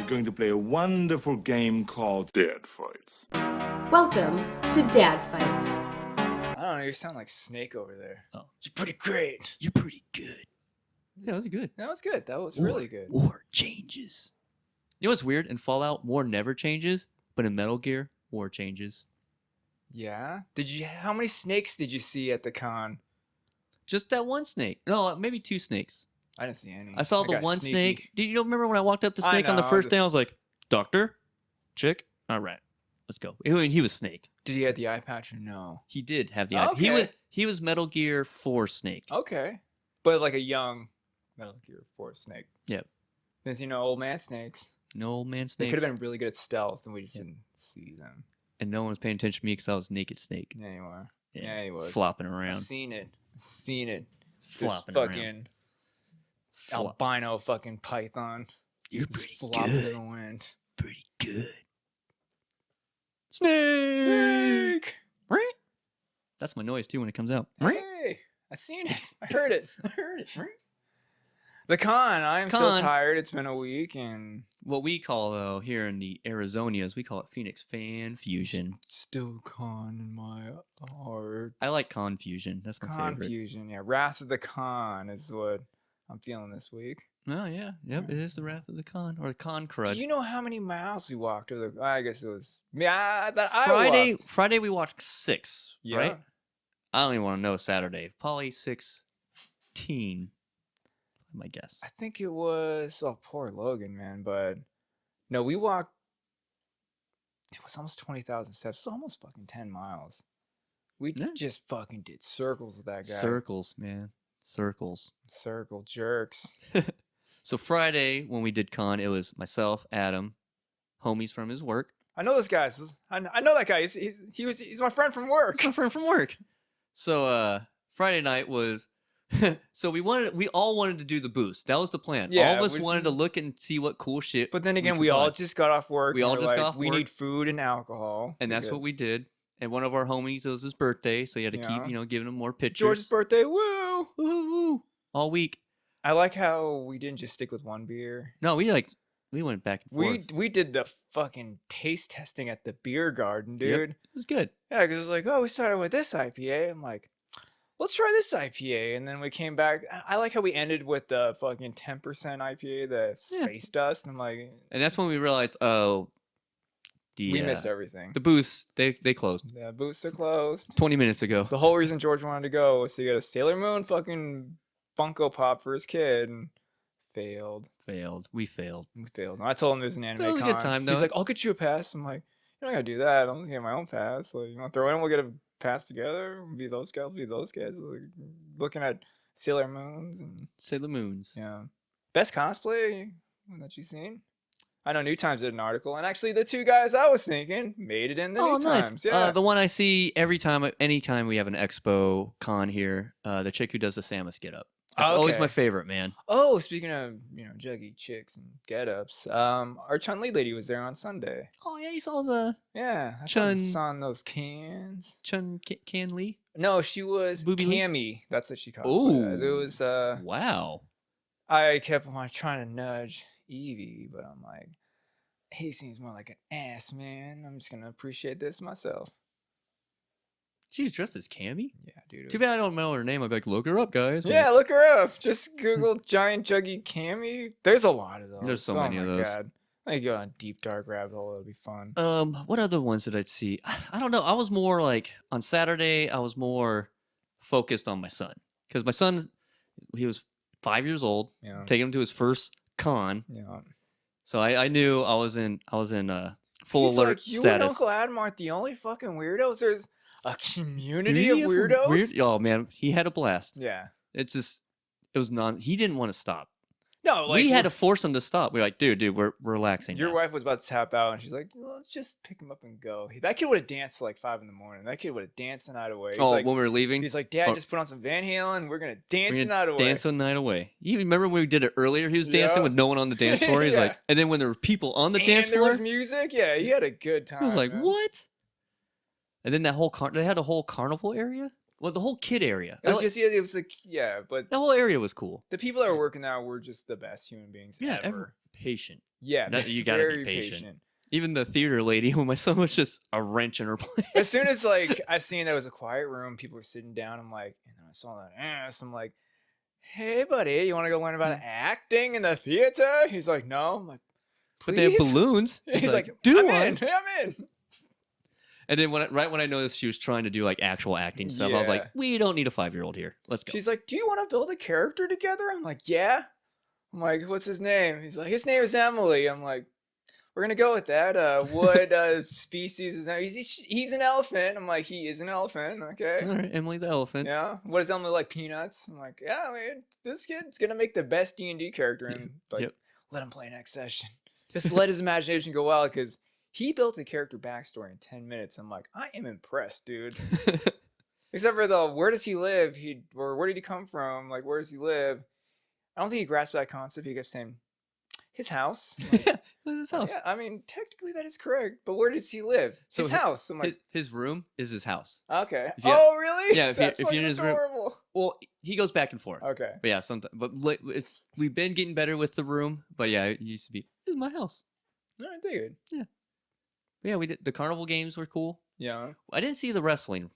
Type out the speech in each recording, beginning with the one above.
going to play a wonderful game called Dad Fights. Welcome to Dad Fights. I don't know, you sound like Snake over there. Oh. You're pretty great. You're pretty good. Yeah, that was good. That was good. That was really good. War changes. You know what's weird? In Fallout, war never changes, but in Metal Gear, war changes. Yeah? How many snakes did you see at the con? Just that one snake. No, maybe two snakes. I didn't see any. I saw the got one sneaky. snake. Did you remember when I walked up to Snake on the know, first day? I was like, Doctor? Chick? All right. Let's go. He was Snake. Did he have the eye patch or no? He did have the eye. Okay. He was Metal Gear 4 Snake. Okay. But like a young Metal Gear 4 Snake. Yep. Because, old man snakes. No old man They snakes. could have been really good at stealth and we just didn't see them. And no one was paying attention to me because I was Naked Snake. Yeah, you were. Yeah, Yeah, he was. flopping I've around. seen it. Flopping this around. fucking albino fucking python. You're Just pretty flopping good. in the wind. Pretty good. Snake! Snake! That's my noise too when it comes out. Hey, I seen it. I heard it. I heard it. The con. I'm still Con. tired. It's been a week and What we call, though, here in the Arizonias, we call it Phoenix Fan Fusion. still con in my heart. I like Confusion. That's my favorite. Confusion. Yeah, Wrath of the Con is what I'm feeling this week. Oh, yeah. Yep, it is the Wrath of the Con, or the Con Crud. Do you know how many miles we walked? I guess it was that I walked. Friday we watched 6, Yeah. right? I don't even want to know Saturday. Probably 16, my guess. I think it was. Oh, poor Logan, man. But no, we walked. It was almost 20,000 steps. It was almost fucking 10 miles. We Yeah. just fucking did circles with that guy. Circles, man. Circles. Circle jerks. So Friday, when we did con, it was myself, Adam, homies from his work. I know this guy. I know that guy. He's my friend from work. It's my friend from work. So Friday night was so we all wanted to do the boost. That was the plan. Yeah, all of us we- wanted to look and see what cool shit. But then again, could we all buy. just got off work. We and all we're just got like, off we work. need food and alcohol. And that's what because we did. And one of our homies, it was his birthday, so you had to Yeah. keep, giving him more pictures. George's birthday. Woo! Woo, woo, woo, all week. I like how we didn't just stick with one beer. No, we went back and forth. We did the fucking taste testing at the beer garden, Yep, dude. it was good. Yeah, because it's like, oh, we started with this IPA. I'm like, let's try this IPA. And then we came back. I like how we ended with the fucking 10% IPA, the Yeah. Space Dust. And I'm like, And that's when we realized, oh, we missed everything. the booths, they closed The booths are closed. 20 minutes ago. The whole reason George wanted to go was to get a Sailor Moon fucking Funko Pop for his kid. And failed. We failed. We failed. And I told him there's an anime It was a good con. time, though. He's like, I'll get you a pass. I'm like, you're not going to do that. I'm just getting my own pass. Like, you want to throw it in? We'll get a pass together. Be those guys. Be those guys. Like, looking at Sailor Moons. And Sailor Moons. yeah. Best cosplay that you've seen? I know New Times did an article. And actually, the two guys I was thinking made it in the New Times. Yeah. The one I see anytime we have an expo con here, the chick who does the Samus get up. That's always Okay. my favorite, man. Oh, speaking of, juggy chicks and get-ups, our Chun-Li lady was there on Sunday. Oh yeah, you saw the Yeah. I Chun- saw on those cans. Chun Can Lee. No, she was Booby Lee? Cammy. That's what she called it. It Ooh. was, Wow. I kept on trying to nudge Evie, but I'm like, he seems more like an ass, man. I'm just going to appreciate this myself. She was dressed as Cammy. Yeah, dude. it Too was- bad I don't know her name. I'd be like, look her up, guys. But Yeah, look her up. Just Google giant juggy Cammy. There's a lot of those. There's so many of my those. God. I could go on a deep dark rabbit hole. It'll be fun. What other ones did I see? I don't know. I was more like on Saturday. I was more focused on my son because my son, he was 5 years old. Yeah. Taking him to his first con. Yeah. So I knew I was in full He's alert like, you and status. Uncle Adam aren't the only fucking weirdos. There's a community of weirdos. Oh man, he had a blast. Yeah. It was he didn't want to stop. No, like we had to force him to stop. We're like, dude, we're relaxing. your now. wife was about to tap out, and she's like, well, "Let's just pick him up and go." That kid would have danced till like 5 in the morning. That kid would have danced the night away. He's Oh, like, when we were leaving, he's like, "Dad, Oh. just put on some Van Halen. We're gonna dance we're the gonna night away." dance the night away. You remember when we did it earlier? He was dancing Yeah. with no one on the dance floor. He's Yeah. like, and then when there were people on the and dance there floor, was music. Yeah, he had a good time. he was like, man. what? And then that whole they had a whole carnival area. Well, the whole kid area. It was just, it was like, yeah, but The whole area was cool. the people that were working there were just the best human beings Yeah, ever. patient. Yeah, You gotta be very patient. Even the theater lady, when my son was just a wrench in her play. As soon as like I seen that it was a quiet room, people were sitting down. I'm like, and then I saw that ass. I'm like, hey, buddy, you want to go learn about acting in the theater? He's like, no. I'm like, But they have please? balloons. He's like, do I'm one. in. I'm in. And then right when I noticed she was trying to do like actual acting stuff, I was like, Yeah. we don't need a 5-year-old here. Let's go. She's like, do you want to build a character together? I'm like, yeah. I'm like, what's his name? He's like, his name is Emily. I'm like, we're gonna go with that. What species is that? He's an elephant. I'm like, he is an elephant. Okay. All right, Emily the elephant. Yeah. What does Emily like? Peanuts. I'm like, yeah, man, this kid's gonna make the best D&D character, and like, let him play next session. Just let his imagination go wild, because he built a character backstory in 10 minutes. I'm like, I am impressed, dude. Except for the where does he live? Or where did he come from? Like, where does he live? I don't think he grasped that concept. He kept saying, his house. Like, Yeah, where's his house? yeah, I mean, technically that is correct, but where does he live? So His house. I'm like, his room is his house. okay. if you- Oh, really? Yeah, That's if you're in fucking his room. adorable. Well, he goes back and forth. Okay. But yeah, sometimes. But we've been getting better with the room. But yeah, it used to be, this is my house. All right, good. But yeah, we did. The carnival games were cool. Yeah. I didn't see the wrestling.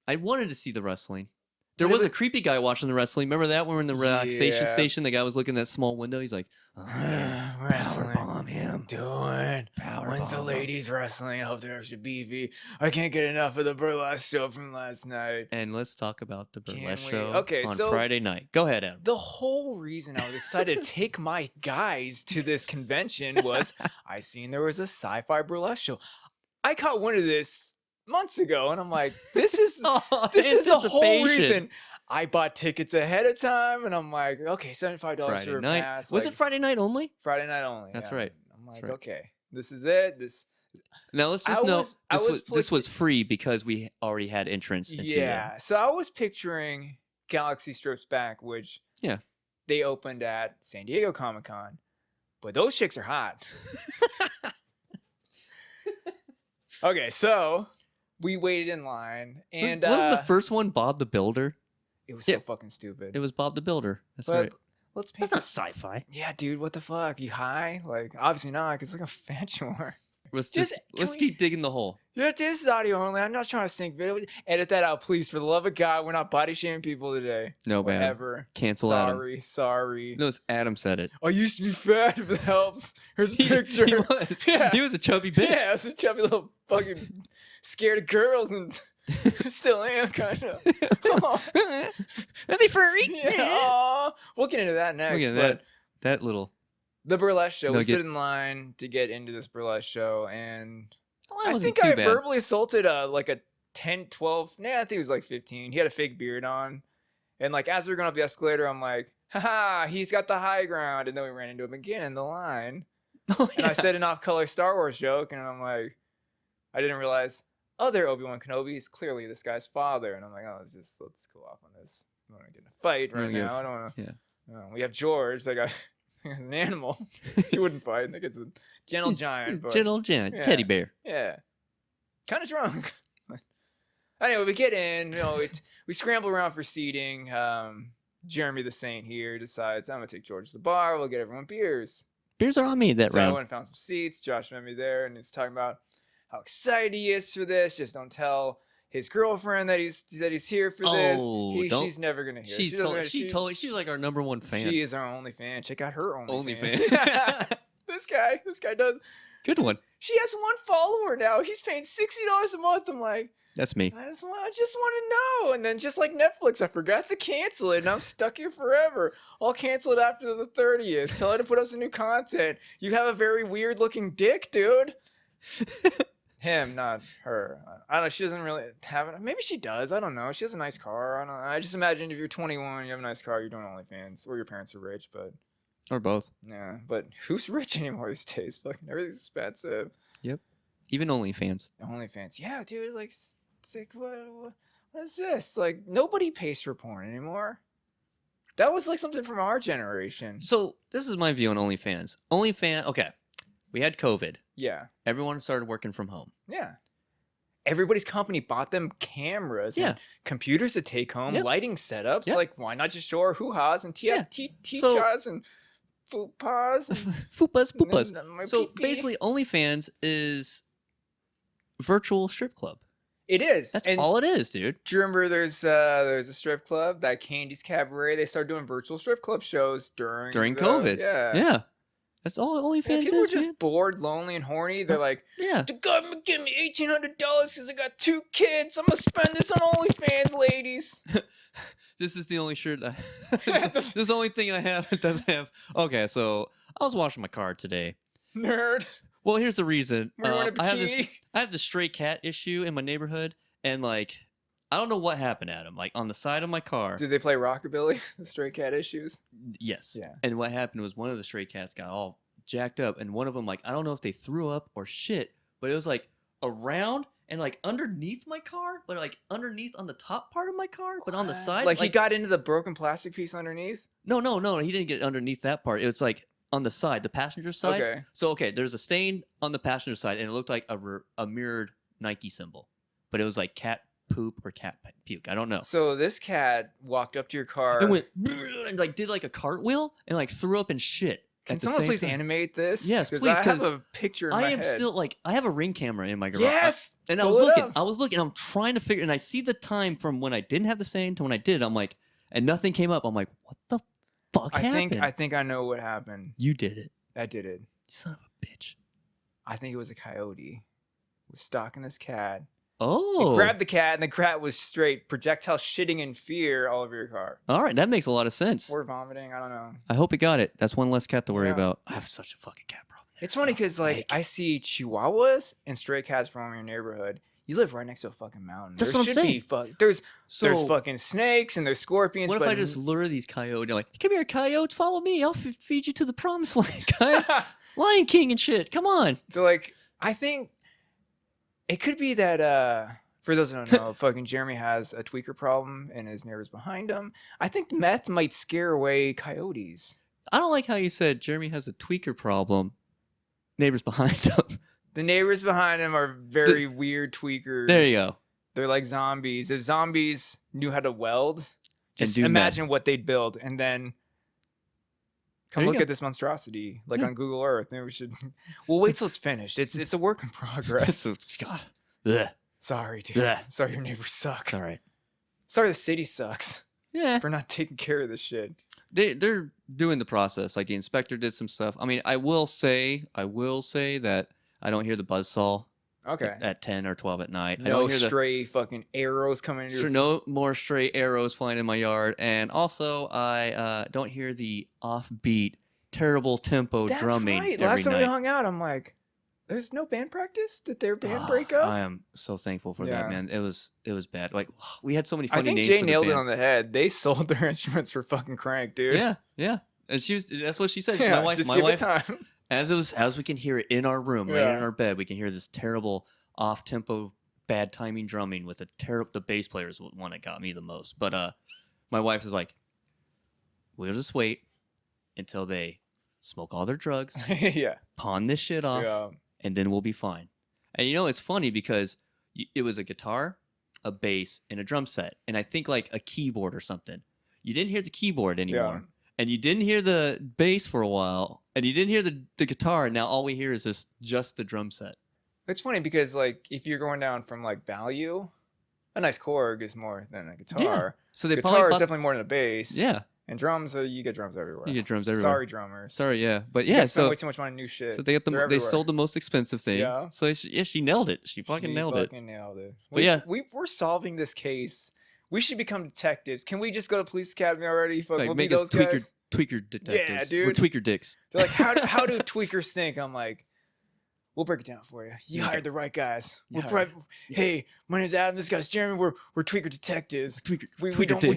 I wanted to see the wrestling. There Really? was a creepy guy watching the wrestling. Remember that? When we were in the relaxation Yeah. station, the guy was looking at that small window. He's like, Wrestling. him. Doing. When's the ladies wrestling? I hope they're extra beefy. I can't get enough of the burlesque show from last night. And let's talk about the Can burlesque we? show Okay, on so- Friday night. Go ahead, Adam. The whole reason I was excited to take my guys to this convention was I seen there was a sci-fi burlesque show. I caught one of this months ago, and I'm like, this is this is the whole Anticipation. reason. I bought tickets ahead of time, and I'm like, okay, $75 Friday for a night. pass. Was like, it Friday night only? Friday night only? That's yeah. right. I'm like, right. okay, this is it. Now let's just I know was- I this was was this was free because we already had entrance into Yeah. So I was picturing Galaxy Strips Back, which Yeah. they opened at San Diego Comic-Con, but those chicks are hot. Okay, so we waited in line, and wasn't the first one Bob the Builder? it was Yeah. so fucking stupid. It was Bob the Builder. That's But right. let's paint That's not this. sci-fi. Yeah, dude, what the fuck? You high? Like, obviously not, because it's like a fat you are. Let's Just- just can let's we- keep digging the hole. Yeah, this is audio only. I'm not trying to sync video. Edit that out, please. For the love of God, we're not body shaming people today. No, man. Whatever. Cancel Adam. Sorry. No, it's Adam said it. I used to be fat, if it helps. Here's a picture. He was. Yeah. He was a chubby bitch. Yeah, I was a chubby little fucking scared of girls, and still am, kind of. Are they furry? Yeah, aw. We'll get into that next. Look at but that little. the burlesque show, No, we get- stood in line to get into this burlesque show, and Well, that I wasn't think too I bad. verbally assaulted like a 10, 12, nah, I think it was like 15. He had a fake beard on. And like as we were going up the escalator, I'm like, haha, he's got the high ground. And then we ran into him again in the line. Oh, And I yeah. said an off-color Star Wars joke, and I'm like, I didn't realize other Obi-Wan Kenobi is clearly this guy's father. And I'm like, oh, let's cool off on this. I don't want to get in a fight You right don't give- now. I don't want to. yeah. We have George, that guy. He's an animal. He wouldn't fight. I think it's a gentle giant. But Gentle giant. yeah. Teddy bear. yeah. Kind of drunk. Anyway, we get in, we scramble around for seating. Jeremy the Saint here decides, I'm going to take George to the bar. We'll get everyone beers. Beers are on me that So I round. went and found some seats. Josh met me there, and he's talking about how excited he is for this. Just don't tell his girlfriend that he's here for this. Oh, don't- She's never going to hear. She's She's like our number one fan. She is our only fan. Check out her only fan. OnlyFans. This guy does. Good one. She has one follower now. He's paying $60 a month. I'm like, That's me. I just want to know. And then just like Netflix, I forgot to cancel it, and I'm stuck here forever. I'll cancel it after the 30th. Tell her to put up some new content. You have a very weird looking dick, dude. Him, not her. I don't know. She doesn't really have it. Maybe she does. I don't know. She has a nice car. I don't know. I just imagine if you're 21, you have a nice car, you're doing OnlyFans, or your parents are rich. But Or both. yeah, but who's rich anymore these days? Fucking everything's expensive. Even OnlyFans. OnlyFans. Yeah, dude. It's like what is this? Like nobody pays for porn anymore. That was like something from our generation. So this is my view on OnlyFans. Okay. We had COVID. Yeah. Everyone started working from home. Yeah. Everybody's company bought them cameras and computers to take home, Yep. lighting setups. Yep. Like, why not just show our hoo-has and Yeah. t-tas and Fupas. Fupas. My So pee-pee. basically, OnlyFans is virtual strip club. It is. That's And all it is, dude. do you remember there's a strip club, that Candy's Cabaret? They started doing virtual strip club shows during COVID. Yeah. Yeah. That's all OnlyFans Yeah, people is, are just man. bored, lonely, and horny. They're like, Yeah. the government give me $1,800 because I got 2 kids. I'm gonna spend this on OnlyFans, ladies. This is the only shirt this is the only thing I have that doesn't have. Okay, so I was washing my car today. Nerd. Well, here's the reason. We're wearing a I bikini. have this stray cat issue in my neighborhood, and like, I don't know what happened at him. Like on the side of my car. Did they play Rockabilly? The Stray Cat Issues? Yes. Yeah. And what happened was one of the stray cats got all jacked up, and one of them, like, I don't know if they threw up or shit, but it was like around and like underneath my car, but like underneath on the top part of my car, but on the side. Like he got into the broken plastic piece underneath? No, he didn't get underneath that part. It was like on the side, the passenger side. Okay. So there's a stain on the passenger side, and it looked like a mirrored Nike symbol, but it was like cat poop or cat puke. I don't know. So this cat walked up to your car. And went and like did like a cartwheel and like threw up and shit. Can at the someone same please time. animate this? Yes, please, I have 'cause a picture in my I am head. still like I have a Ring camera in my garage. Yes. And I pull was it looking. up. I was looking. I'm trying to figure, and I see the time from when I didn't have the stain to when I did. I'm like, and nothing came up. I'm like, what the fuck happened? I think I know what happened. You did it, I did it. you son of a bitch. I think it was a coyote. Was stalking this cat. Oh, He grabbed the cat, and the cat was straight projectile shitting in fear all over your car. all right, that makes a lot of sense. Or vomiting. I don't know. I hope it got it. That's one less cat to worry Yeah. about. I have such a fucking cat problem. It's funny because like I see chihuahuas and stray cats roaming your neighborhood. You live right next to a fucking mountain. That's There what I'm should be saying. there's So fucking snakes and there's scorpions. what if but I just lure these coyotes? Like, come here, coyotes, follow me. I'll feed you to the promised land, guys. Lion King and shit. Come on. They're like, I think it could be that for those who don't know, fucking Jeremy has a tweaker problem and his neighbors behind him. I think meth might scare away coyotes. I don't like how you said Jeremy has a tweaker problem. Neighbors behind him. The neighbors behind him are very weird tweakers. There you go. They're like zombies. If zombies knew how to weld, just do imagine meth. what they'd build, and then come There you look go. at this monstrosity, like Yeah. on Google Earth. Maybe we should. We'll wait till it's finished. It's a work in progress. So, God. Ugh. Sorry, dude. Yeah. Sorry, your neighbors suck. It's all right. Sorry, the city sucks Yeah. for not taking care of this shit. They're doing the process. Like the inspector did some stuff. I mean, I will say that I don't hear the buzzsaw Okay. at 10 or 12 at night. I No don't hear stray fucking arrows coming into your no more stray arrows flying in my yard, and also I don't hear the offbeat, terrible tempo That's drumming right. every Last time we night. hung out, I'm like, there's no band practice? Did their band break up? I am so thankful for Yeah. that, man. It was bad. Like we had so many I funny think names Jay for the nailed it band. on the head. They sold their instruments for fucking crank, dude. Yeah. And that's what she said. Yeah, my just wife, give it time. as we can hear it in our room, right Yeah. in our bed, we can hear this terrible off-tempo, bad timing drumming with the bass player is the one that got me the most. But my wife is like, we'll just wait until they smoke all their drugs, Yeah. pawn this shit off, Yeah. and then we'll be fine. And it's funny because it was a guitar, a bass, and a drum set, and I think like a keyboard or something. You didn't hear the keyboard anymore. Yeah. And you didn't hear the bass for a while, and you didn't hear the guitar, and now all we hear is just the drum set. It's funny because like if you're going down from like value, a nice Korg is more than a guitar. So they Guitar probably is bought, definitely more than a bass. yeah, And drums, you get drums everywhere. you get drums everywhere. Sorry, drummers. Sorry, yeah, but You yeah, guys spend so way too much money on new shit. so they got They're they everywhere. sold the most expensive thing. Yeah. So she nailed it. She fucking nailed it. Fucking nailed it. But yeah. we're solving this case. We should become detectives. Can we just go to police academy already? Fuck, Like we'll make be us those guys. tweaker detectives. Yeah, We're dude. tweaker dicks. They're like, how do tweakers think? I'm like, we'll break it down for you. You Okay. hired the right guys. You We're hired- Hey, my name's Adam. This guy's Jeremy. We're tweaker detectives. Tweaker. We tweaker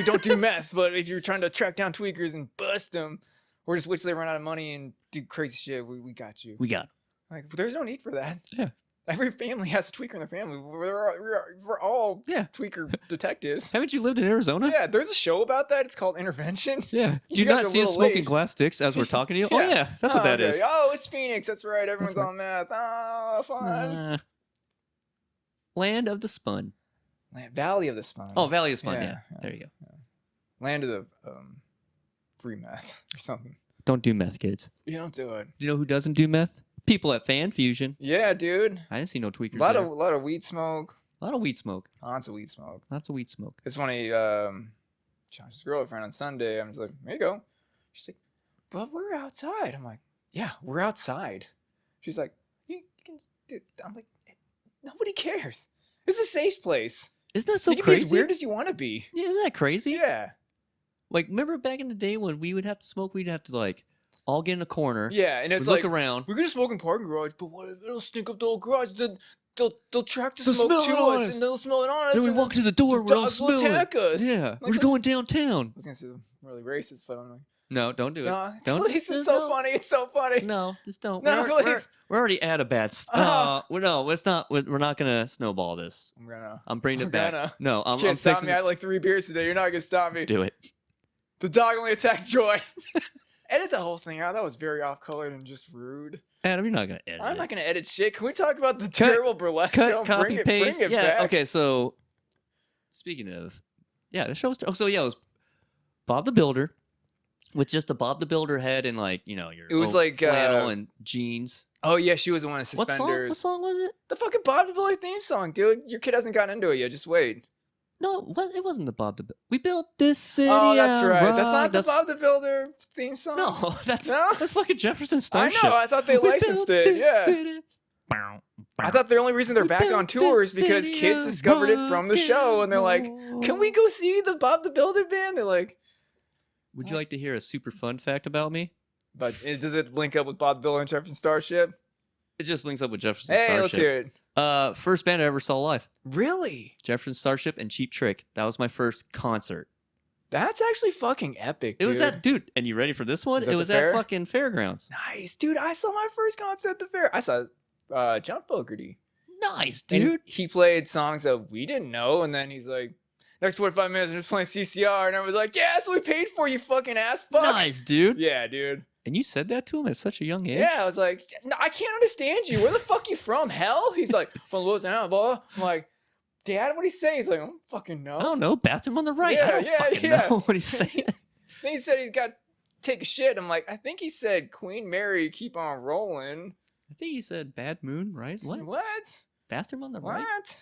don't do meth. But if you're trying to track down tweakers and bust them, or just wait till they run out of money and do crazy shit, we got you. We got 'em. Like, there's no need for that. Yeah. Every family has a tweaker in their family. We're all Yeah. tweaker detectives. Haven't you lived in Arizona? Yeah, there's a show about that. It's called Intervention. Yeah. Do You you guys not are a see us little smoking late. glass sticks as we're talking to you? Oh yeah, that's what that okay. is. Oh, it's Phoenix. That's right. Everyone's right. on meth. Oh, fun. Land of the Spun. Valley of the Spine. Oh, Valley of Spun. Yeah, Yeah. yeah. There you go. Land of the free meth or something. Don't do meth, kids. You don't do it. You know who doesn't do meth? People at Fan Fusion. Yeah, dude. I didn't see no tweakers A there. lot of weed smoke. A lot of weed smoke. Lots of weed smoke. Lots of weed smoke. It's funny. Josh's girlfriend on Sunday. I'm just like, there you go. She's like, but we're outside. I'm like, yeah, we're outside. She's like, you can. Dude. I'm like, nobody cares. It's a safe place. Isn't that so you can crazy? be as weird as you want to be. Yeah, isn't that crazy? Yeah. Like, remember back in the day when we would have to smoke? We'd have to like all get in a corner. Yeah, and it's we'd like look around. we're gonna smoke in parking garage, but what if it'll sneak up the whole garage? They'll track the They'll smoke smell to it on us, us. and they'll smell it on us. Then we and walk to the door the where they'll dogs will smell attack it. us. Yeah, Like, we're that's- going downtown. I was gonna say something really racist, but I'm like, No, don't do it. Don't. please, it's so funny. It's so funny. No, just don't. No, please. We're already at a bad. No, it's not. We're not gonna snowball this. I'm bringing it back. No, I'm You can't stop fixing me. I had like 3 beers today. You're not gonna stop me. Do it. The dog only attacked Joy. Edit the whole thing out. That was very off-colored and just rude. Adam, you're not gonna edit. I'm it. not gonna edit shit. Can we talk about the terrible burlesque Cut, show? copy, paste. Bring it Yeah. back. Okay. So, speaking of, yeah, the show was. Oh, so yeah, it was Bob the Builder, with just a Bob the Builder head and like your. It was like, flannel and jeans. Oh yeah, she was the one in suspenders. What song was it? The fucking Bob the Builder theme song, dude. Your kid hasn't gotten into it yet. Just wait. No, it wasn't the Bob the Builder. We built this city. Oh, that's on right. rock. That's not the Bob the Builder theme song. No, that's No? that's fucking Jefferson I Starship. know. I thought they We licensed built it. this Yeah. city. I thought the only reason they're We back on built tour is this because city kids on discovered it from the rock show, and and they're like, "Can we go see the Bob the Builder band?" They're like, Would you like to hear a super fun fact about me? "But does it link up with Bob the Builder and Jefferson Starship?" It just links up with Jefferson Hey, Starship. let's hear it. First band I ever saw live. Really? Jefferson Starship and Cheap Trick. That was my first concert. That's actually fucking epic. It was dude. at, dude, and you ready for this one? Was that It the was fair? at fucking Fairgrounds. Nice, dude. I saw my first concert at the fair. I saw John Fogerty. Nice, And dude. he played songs that we didn't know, and then he's like, next 45 minutes, I'm just playing CCR, and I was like, yeah, that's what we paid for, you fucking ass fuck. Nice, dude. Yeah, dude. And you said that to him at such a young age? Yeah, I was like, no, I can't understand you. Where the fuck you from? Hell? He's like, from Louisiana, blah. I'm like, Dad, what'd he say? He's like, I don't fucking know. I don't know. Bathroom on the right. Yeah, I don't fucking know what he's saying. Then he said he's got to take a shit. I'm like, I think he said Queen Mary, keep on rolling. I think he said Bad Moon, right? What? What? Bathroom on the What? right?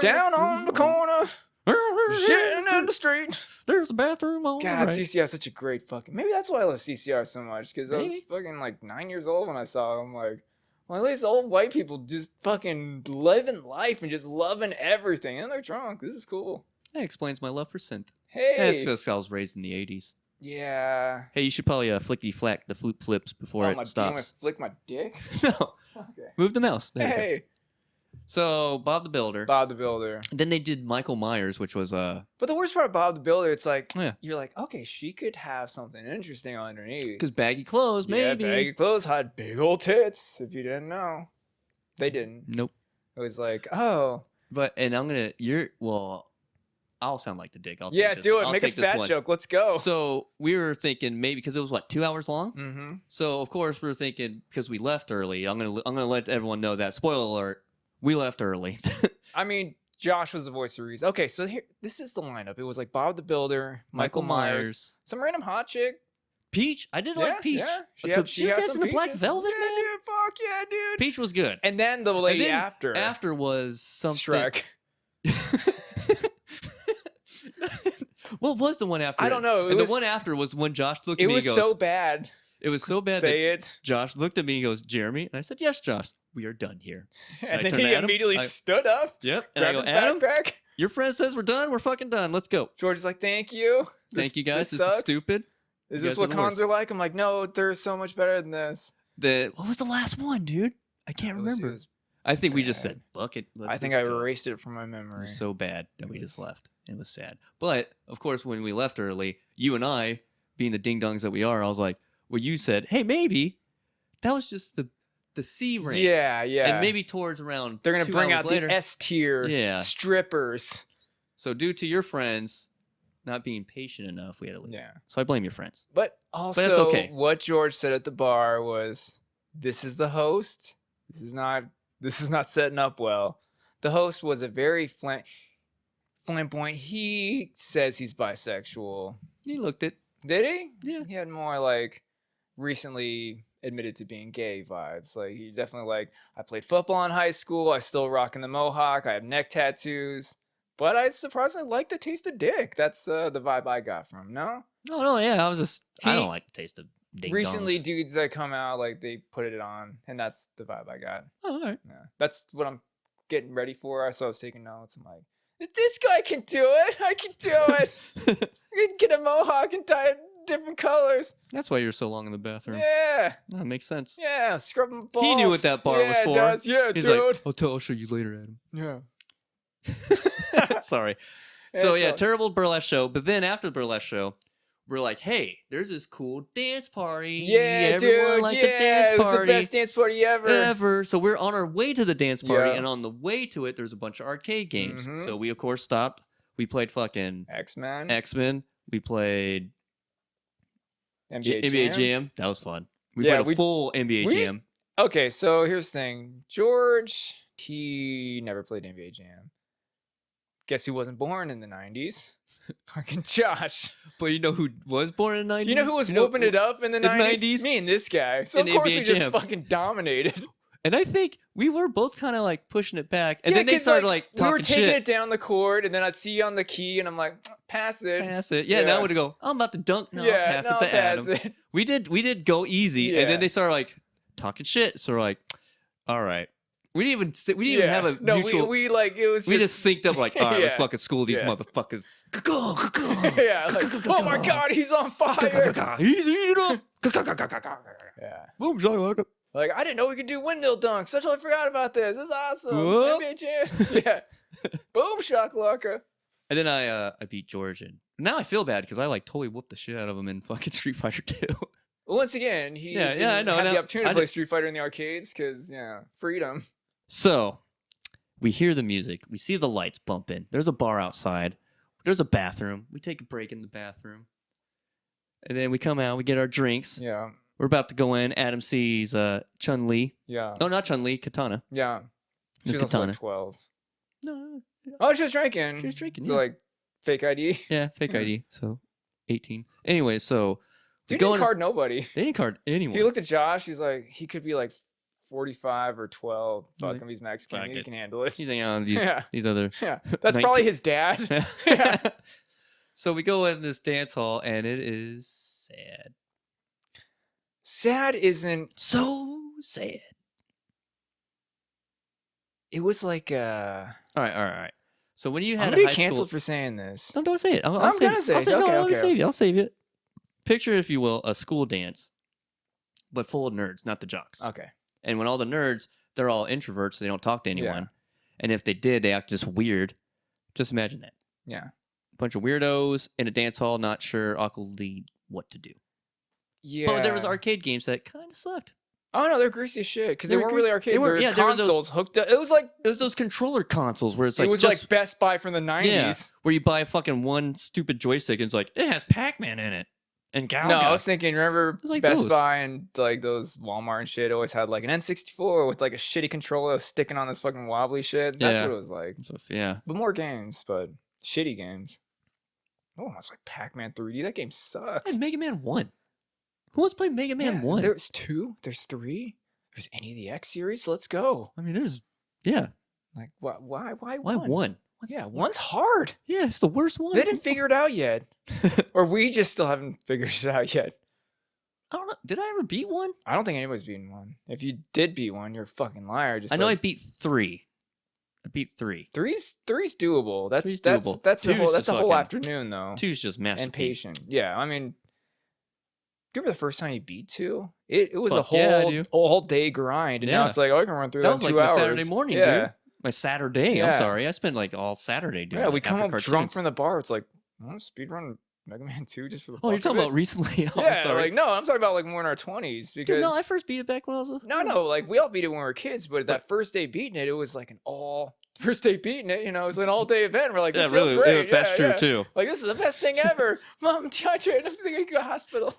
Down on the corner, shitting in the street. There's a bathroom on God, the right. CCR is such a great fucking. Maybe that's why I love CCR so much, because I was Maybe. fucking like 9 years old when I saw him. Like, well, at least old white people just fucking living life and just loving everything, and they're drunk. This is cool. That explains my love for synth. Hey, That's just 'cause I was raised in the 80s. yeah. Hey, you should probably flickety flack the flip flips before Oh, it my, you stops. want to flick my dick? No, Okay. move the mouse. There you go. Hey, So Bob the Builder. Bob the Builder. Then they did Michael Myers, which was But the worst part of Bob the Builder, it's like, yeah, you're like, okay, she could have something interesting underneath. because baggy clothes, Yeah, maybe. baggy clothes had big old tits, if you didn't know. They didn't. Nope. It was like, oh. But I'll sound like the dick. I'll Yeah, take this. do it. I'll Make a take this fat one. joke. Let's go. So we were thinking maybe because it was 2 hours long. Mm-hmm. So of course we were thinking because we left early. I'm gonna let everyone know that. Spoiler alert: we left early. I mean, Josh was the voice of reason. Okay, so here, this is the lineup. It was like Bob the Builder, Michael Myers, some random hot chick. Peach. I did like Peach. Yeah, She was dancing the Black Velvet, yeah, man. dude. Fuck yeah, dude. Peach was good. And then the lady then after. After was something. Shrek. What was the one after? I don't know. The one after was when Josh looked at It me was and goes, so bad. it was so bad Say that it. Josh looked at me and goes, Jeremy? And I said, yes, Josh, we are done here. And I then turned he to Adam. immediately I- stood up, Yep. And I grabbed go, his Adam, backpack. your friend says we're done. We're fucking done. Let's go. George is like, thank you. Thank you guys. This sucks. is stupid. Is You this guys are what the cons worst. are like? I'm like, no, they're so much better than this. What was the last one, dude? I can't It was- remember. it was I think we just bad. said, fuck it. I think I erased it from my It memory. was so bad that It we just was- left. It was sad. But, of course, when we left early, you and I, being the ding-dongs that we are, I was like, well, you said, hey, maybe that was just the C ranks. Yeah, yeah. And maybe towards around they're gonna 2 bring hours out later. the S tier Yeah. strippers. So due to your friends not being patient enough, we had to leave. Yeah. So I blame your friends. But also, that's okay. what George said at the bar was, "This is the host. This is not setting up well." The host was a very flamboyant. He says he's bisexual. He looked it. Did he? Yeah. He had more like recently admitted to being gay vibes. Like he definitely like, I played football in high school. I still rocking the mohawk. I have neck tattoos. But I surprisingly like the taste of dick. That's the vibe I got from him. No? No, yeah. I He- don't like the taste of ding Recently, dongs. dudes that come out, like they put it on, and that's the vibe I got. Oh, all right. Yeah, that's what I'm getting ready for. So I was taking notes. I'm like, if this guy can do it, I can do it. I can get a mohawk and dye it different colors. That's why you're so long in the bathroom. Yeah, That makes sense. yeah, scrub my balls. He knew what that bar was Yeah, it for. does. Yeah, He's dude. like, I'll show you later, Adam. Yeah. Sorry. Yeah, So it's yeah, all- terrible burlesque show. But then after the burlesque show, we're like, hey, there's this cool dance party. Yeah, Everyone dude. liked Yeah, the dance it was party. the best dance party ever. So we're on our way to the dance party, Yeah. and on the way to it, there's a bunch of arcade games. Mhm. So we of course stopped. We played fucking X-Men. X-Men. We played NBA NBA Jam. Jam. That was fun. We Yeah, played a we- full NBA we- Jam. Okay, so here's the thing. George, he never played NBA Jam. Guess who wasn't born in the 90s? Fucking Josh. But you know who was born in the 90s? You know who was whooping it up in the 90s? 90s? Me and this guy. So In of course NBA we just Jam. fucking dominated. And I think we were both kind of like pushing it back. And Yeah, then they 'cause, started like we were talking taking shit. it down the court, and then I'd see you on the key, and I'm like, pass it. Pass it. Yeah, now I would go, I'm about to dunk. No, yeah, pass no, it to pass Adam. it. We did go easy. Yeah. And then they started like talking shit. So we're like, all right. We didn't even Yeah. have a no, mutual. we like it was We just synced up like, all right, let's Yeah. fucking school these Yeah. motherfuckers. yeah, like, oh my god, he's on fire. He's eating up. Yeah. Boom, shakalaka. Like, I didn't know we could do windmill dunks. I totally forgot about this. This is awesome. Whoop. NBA Jam. Yeah. Boom shakalaka. And then I beat George, and now I feel bad because I like totally whooped the shit out of him in fucking Street Fighter 2. Once again, he Yeah, didn't I know, have no, the opportunity I to play did- Street Fighter in the arcades because, yeah, freedom. So we hear the music, we see the lights bump in. There's a bar outside. There's a bathroom. We take a break in the bathroom. And then we come out, we get our drinks. Yeah. We're about to go in. Adam sees Chun-Li. Yeah. No, not Chun-Li, Katana. Yeah. Just She's also Katana. like 12. No, Oh, she was drinking. She was drinking, So, yeah. like, fake ID. yeah, fake Yeah. ID. So 18. Anyway, so we Dude go didn't in- card nobody. They didn't card anyone. He looked at Josh. He's like, he could be like 45 or 12. Fuck Like, him. He's Mexican. fuck He it. can handle it. He's hanging out with these, Yeah. these other. Yeah. That's probably 19. his dad. Yeah. So we go in this dance hall, and it is sad. Sad isn't. So sad. It was like, All right. So when you I'm had gonna a be high canceled school, for saying this. no, don't say it. I'll I'm save gonna it. say I'll it. say, no, Okay, I'll okay. save you. I'll save you. Picture, if you will, a school dance, but full of nerds, not the jocks. Okay. And when all the nerds, they're all introverts, so they don't talk to anyone. And if they did, they act just weird. Just imagine that. Yeah. Bunch of weirdos in a dance hall, not sure awkwardly what to do. Yeah. But there was arcade games that kind of sucked. Oh no, they're greasy as shit because They they were weren't greasy. really arcades. They They were- were yeah, they were those- consoles hooked up. It was like It was those controller consoles where it's like it was just, like Best Buy from the 90s. yeah, where you buy fucking one stupid joystick and it's like it has Pac-Man in it and Galaga. No, I was thinking. Remember was like Best those. Buy and like those Walmart and shit always had like an N64 with like a shitty controller sticking on this fucking wobbly shit. That's Yeah. what it was like. So, yeah. But more games, but shitty games. Oh, it's like Pac-Man 3D. That game sucks. And Mega Man 1. Who wants to play Mega Man Yeah, 1? There's 2. There's 3. There's any of the X series. Let's go. I mean, there's yeah. Like, why? Why Why 1? 1? One's Yeah, the one's hard. Yeah, it's the worst one. They didn't figure it out yet, or we just still haven't figured it out yet. I don't know. Did I ever beat 1? I don't think anybody's beaten 1. If you did beat 1, you're a fucking liar. Just I know I like, beat 3. I beat 3. three's doable. That's Three's that's doable. that's a Two's whole that's just a whole fucking- afternoon though. 2's just masterpiece. And patient. Yeah, I mean, do you remember the first time you beat 2? It was a Fuck whole yeah, I do. all day grind, and now Yeah. it's like, oh, I can run through That that was in like 2 my hours. Saturday morning, yeah. dude. My Saturday. I'm Yeah. sorry. I spent like all Saturday doing Yeah, it we come after up drunk cartoons. from the bar. It's like, oh, speed run Mega Man 2 just for the Oh, you're fuck talking of about it. recently? Oh, Yeah, sorry. like no, I'm talking about like more in our 20s because Dude, no, I first beat it back when I was a... no, like we all beat it when we were kids, but that first day beating it, it was like an all first day beating it. You know, it was an all day event. We're like, this Yeah, feels really. great. That's Yeah, true yeah. too. Like this is the best thing ever. Mom, I'm dehydrated. I'm thinking I could go to the hospital.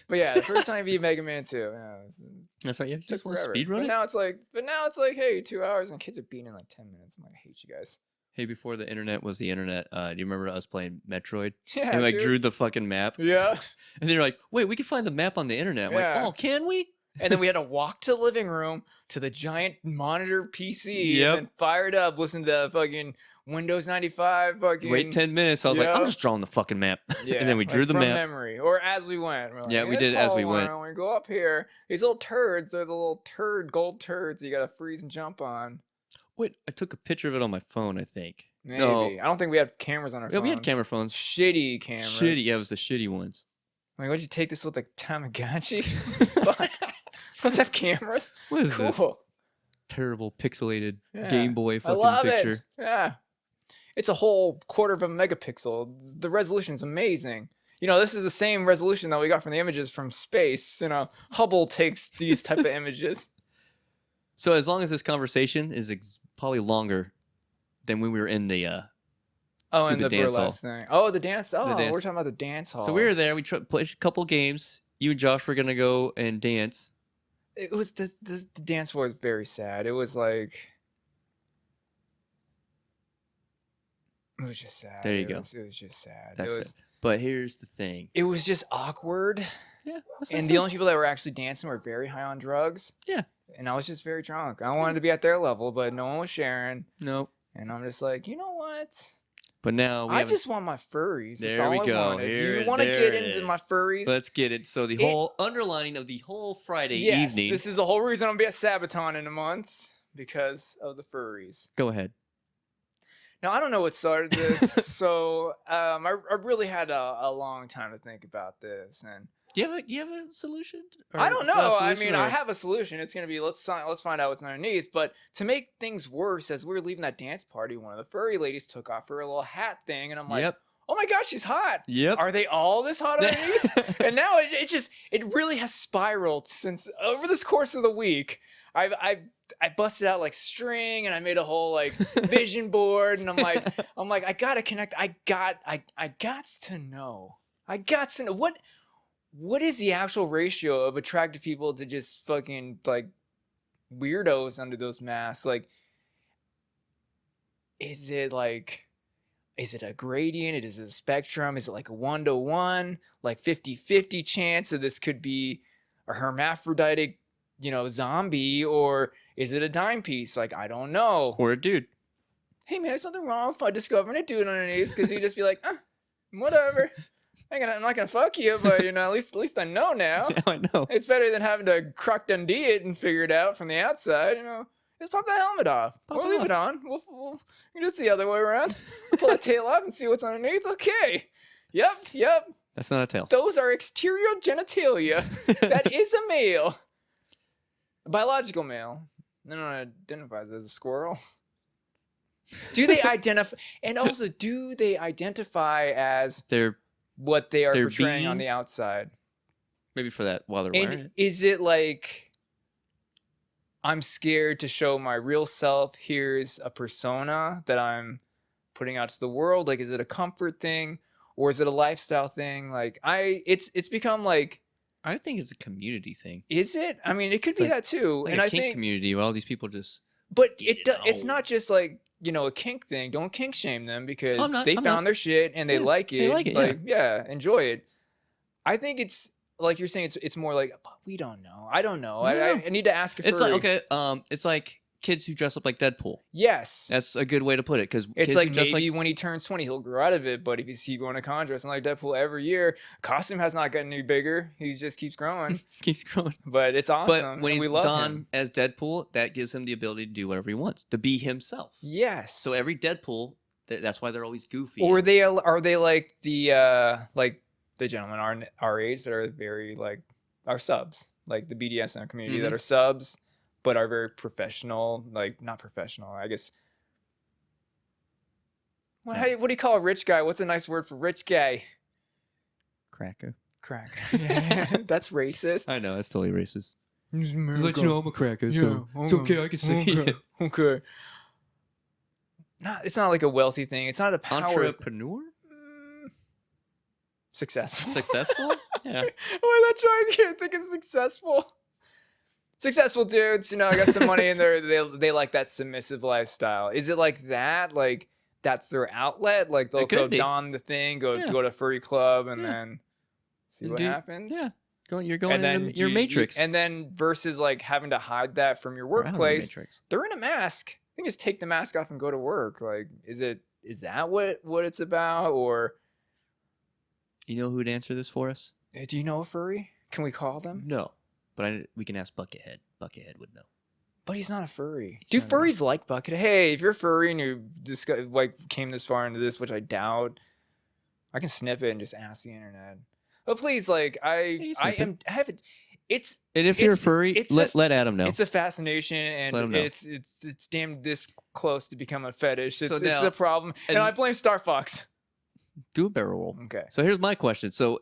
But yeah, the first time I beat Mega Man 2, yeah, it was, That's right. Yeah, you took just want to forever. speed run But it. now it's like, hey, 2 hours and kids are beating in like 10 minutes. I'm like, I hate you guys. Hey, before the internet was the internet, do you remember us playing Metroid? Yeah, And like dude. drew the fucking map. Yeah. And they're like, wait, we can find the map on the internet. I'm Yeah. like, oh, can we? And then we had to walk to the living room to the giant monitor PC Yep. and then fire it up, listen to fucking Windows 95 fucking Wait 10 minutes. I was like, I'm just drawing the fucking map. Yeah, And then we drew like the from map. memory or as we went. We're like, Yeah, we "This did as we hole, went." When we go up here, these little turds, they're the little gold turds you gotta freeze and jump on. Wait, I took a picture of it on my phone, I think. Maybe. No. I don't think we had cameras on our Yeah, phones. we had camera phones. Shitty cameras. Shitty. Yeah, it was the shitty ones. Like, what'd you take this with, like, Tamagotchi? Fuck. Let's have cameras. What is Cool. this? Terrible pixelated Yeah. Game Boy I fucking love picture. it. Yeah. It's a whole quarter of a megapixel. The resolution's amazing. You know, this is the same resolution that we got from the images from space. You know, Hubble takes these type of images. So as long as this conversation is probably longer than when we were in the Oh, and stupid the dance hall. burlesque thing. Oh, the dance. Oh, dance. we're talking about the dance hall. So we were there. We played a couple games. You and Josh were gonna go and dance. It was the dance floor was very sad. It was like. It was just sad. There you go. It was just sad. That's it was. it. But here's the thing. It was just awkward. Yeah. And the only people that were actually dancing were very high on drugs. Yeah. And I was just very drunk. I wanted to be at their level, but no one was sharing. No. And I'm just like, you know what? But now I just want my furries. That's There all we I go. wanted. Do Here- you want to there get it into my is. furries? Let's get it. So the whole underlining of the whole Friday Yes, evening. this is the whole reason I'm gonna be at Sabaton in a month because of the furries. Go ahead. Now I don't know what started this, so I really had a long time to think about this, and Do you have a solution? Or I don't it's not a know. I solution, mean, I or- have a solution. It's gonna be let's find out what's underneath. But to make things worse, as we were leaving that dance party, one of the furry ladies took off her little hat thing, and I'm like, Yep. oh my god, she's hot. Yep. Are they all this hot underneath? And now it really has spiraled since over this course of the week. I busted out like string and I made a whole like vision board, and I'm like I gotta connect. I got to know what is the actual ratio of attractive people to just fucking like weirdos under those masks? Like, is it a gradient? Is it a spectrum? Is it like a 1-to-1, like 50-50 chance that this could be a hermaphroditic, zombie, or is it a dime piece? Like, I don't know. Or a dude. Hey man, there's nothing wrong with discovering a dude underneath, because you just be like, whatever. I'm not gonna fuck you, but at least I know now. Now I know. It's better than having to Croc Dundee it and figure it out from the outside. Just pop that helmet off. Or leave it on. We'll just the other way around. Pull the tail off and see what's underneath. Okay. Yep. That's not a tail. Those are exterior genitalia. That is a male. A biological male. No one identifies as a squirrel. Do they identify? And also, do they identify as They're what they are They're portraying on the beings? outside? maybe for that while they're wearing And it. is it like, I'm scared to show my real self? Here's a persona that I'm putting out to the world. Like, is it a comfort thing, or is it a lifestyle thing? Like, it's become like, I think it's a community thing. is it? I mean, it could be like- that too. Like And a I kink think, community where all these people just. but you it's know. not just like, a kink thing. Don't kink shame them because I'm not- they I'm found not. their shit and they Yeah, like it. they like it, Like, yeah, enjoy it. I think it's like you're saying. It's more like, but we don't know. I don't know. I don't know. I need to ask. It's like it's like kids who dress up like Deadpool. Yes. That's a good way to put it because It's kids like who dress maybe when he turns 20, he'll grow out of it. But if you see going to con dressing like Deadpool every year, costume has not gotten any bigger. He just keeps growing. keeps growing. But it's awesome. But when and he's we love done him. as Deadpool, that gives him the ability to do whatever he wants, to be himself. Yes. So every Deadpool, that's why they're always goofy. Or are they like the gentlemen our age that are very like are subs, like the BDSM community that are subs, but are very professional, like not professional, I guess. What do you call a rich guy? What's a nice word for rich guy? cracker. Crack. Yeah, that's racist. I know, that's totally racist. Just let you know I'm a cracker, so it's okay, I can say it. Okay. It's not like a wealthy thing. It's not a power Entrepreneur? Successful. Successful? Yeah. Why that trying to think of successful? Successful dudes, got some money in there. They like that submissive lifestyle. Is it like that? Like that's their outlet. Like they'll It could go be. don the thing, go Yeah. to Furry Club, and Yeah. then see And what happens. Yeah, you're going And then into your Matrix. and then versus like having to hide that from your Or out of the workplace, Matrix. they're in a mask. You can just take the mask off and go to work. Like, is that what it's about? Or You know who'd answer this for us? do you know a furry? Can we call them? No, but we can ask Buckethead. Buckethead would know. But he's not a furry. He's Do not a- furries like Bucket? Hey, if you're a furry and you came this far into this, which I doubt, I can snip it and just ask the internet. But please, like you snip it. I have it. It's And if you're a It's- furry, it's let Adam know. It's a fascination, let him and know. it's damn this close to become a fetish. So It's now- a problem, and and- I blame Star Fox. Do a barrel roll. Okay. So here's my question. So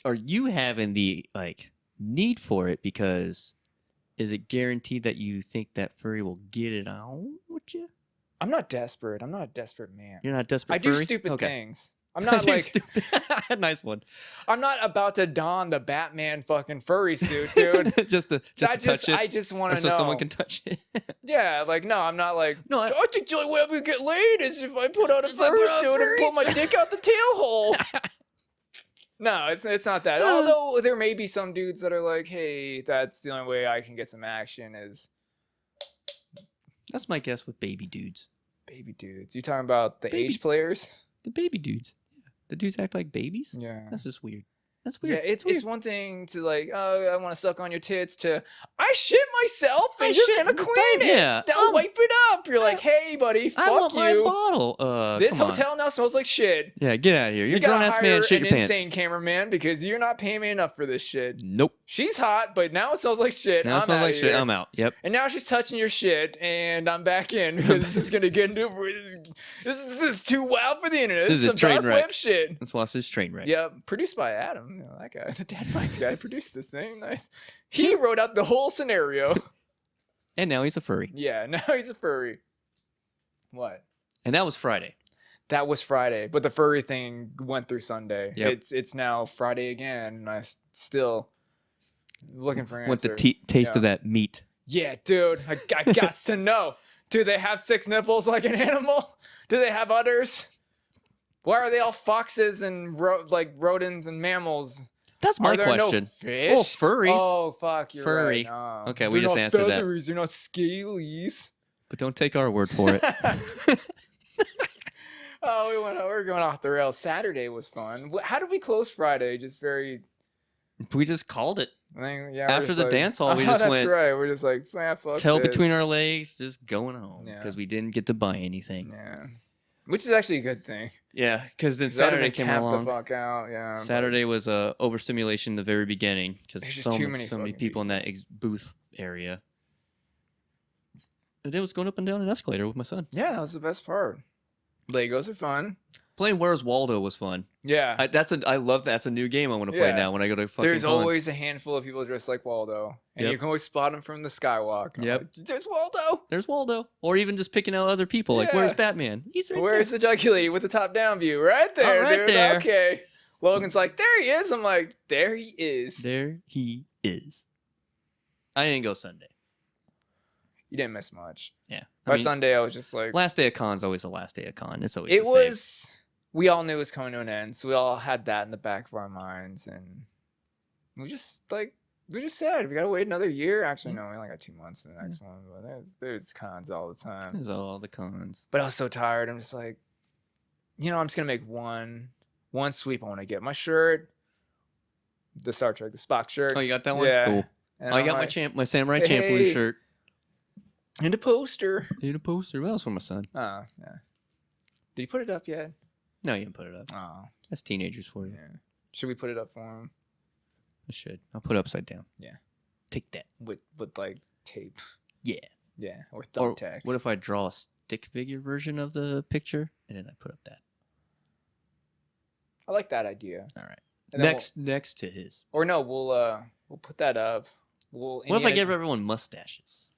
are you having the need for it because is it guaranteed that you think that furry will get it on with you? I'm not desperate. I'm not a desperate man. You're not desperate I do furry? stupid Okay. things. I'm not like Stupid. Nice one. I'm not about to don the Batman fucking furry suit, dude. just to touch it. I just want or to so know. someone can touch it. Yeah, like no, I'm not like. No, I think the only way I'm gonna get laid is if I put on a If I furry put on suit and pull my furries. dick out the tail hole. No, it's not that. Although there may be some dudes that are like, hey, that's the only way I can get some action is That's my guess with baby dudes. baby dudes. You talking about the Baby- age players? The baby dudes. Yeah. The dudes act like babies? Yeah. That's just weird. That's Yeah, weird. it's one thing to like, oh, I want to suck on your tits. To I shit myself and I you're shit- gonna clean it. yeah, Now wipe it up. You're like, hey, buddy, I want fuck my you. bottle. This come on. hotel now smells like shit. Yeah, get out of here. You're a You gotta grown ass hire man. Shit an your pants. insane cameraman because you're not paying me enough for this shit. Nope. She's hot, but now it smells like shit. Now it I'm smells outta like shit. here. I'm out. Yep. And now she's touching your shit, and I'm back in because this is gonna get into this is too wild for the internet. This This is is a some train dark wreck. web shit. Let's watch this train wreck. Yeah, produced by Adam, you know, that guy, the Dad Fights guy, produced this thing. Nice. He wrote out the whole scenario. And now he's a furry. Yeah, now he's a furry. What? And that was Friday. That was Friday, but the furry thing went through Sunday. Yep. It's now Friday again, and I still looking for answers. Want the taste of that meat. Yeah, dude, I got to know. Do they have 6 nipples like an animal? Do they have udders? Why are they all foxes and rodents and mammals? That's my Are there question. no fish? Oh, furries. Oh, fuck, you're Furry. right. No. Okay, we They're just not answered that. feathers, they're not scalies. But don't take our word for it. Oh, we're going off the rails. Saturday was fun. How did we close Friday? Just very... We just called it. I think, yeah, we're After just the like- dance hall, we Oh, just that's went right. We're just like, fuck tail this. between our legs, just going home. Yeah. Because we didn't get to buy anything. Yeah. Which is actually a good thing. Yeah, because then 'Cause I'd have Saturday been came tapped along. the fuck out. Yeah. but- Saturday was overstimulation in the very beginning because There's just so too many many people in that booth area. And then was going up and down an escalator with my son. Yeah, that was the best part. Legos are fun. Playing Where's Waldo was fun. Yeah. I love that. That's a new game I want to play Yeah. now when I go to fucking There's cons. always a handful of people dressed like Waldo. And Yep. you can always spot them from the skywalk. And I'm Yep. like, there's Waldo. There's Waldo, or even just picking out other people. Like, Yeah. where's Batman? He's right Where's the junkie lady with the top down view? Right there, right dude. there. Okay. Logan's like, there he is. I'm like, there he is. there. He is. I didn't go Sunday. You didn't miss much. Yeah. By Sunday, I was just like, last day of con's always the last day of con. It's always it the same. was, we all knew it was coming to an end. So we all had that in the back of our minds. And we just like, we just said, we got to wait another year. Actually, no, we only got 2 months to the next one. But there's cons all the time. There's all the cons. But I was so tired. I'm just like, I'm just going to make one sweep. I want to get my shirt, the Star Trek, the Spock shirt. Oh, you got that one? Yeah. Cool. And I I'm got like, my Samurai Champloo hey. shirt. And a poster. And a poster. Well, that was for my son. Oh, yeah. Did you put it up yet? No, you didn't put it up. Oh, That's teenagers for you. yeah. Should we put it up for him I should. I'll put it upside down. Yeah. Take that. with like tape? Yeah. Yeah, or Or thumbtacks. what if I draw a stick figure version of the picture and then I put up that? I like that idea. All right. And then Next to his. we'll put that up. What if I give everyone mustaches?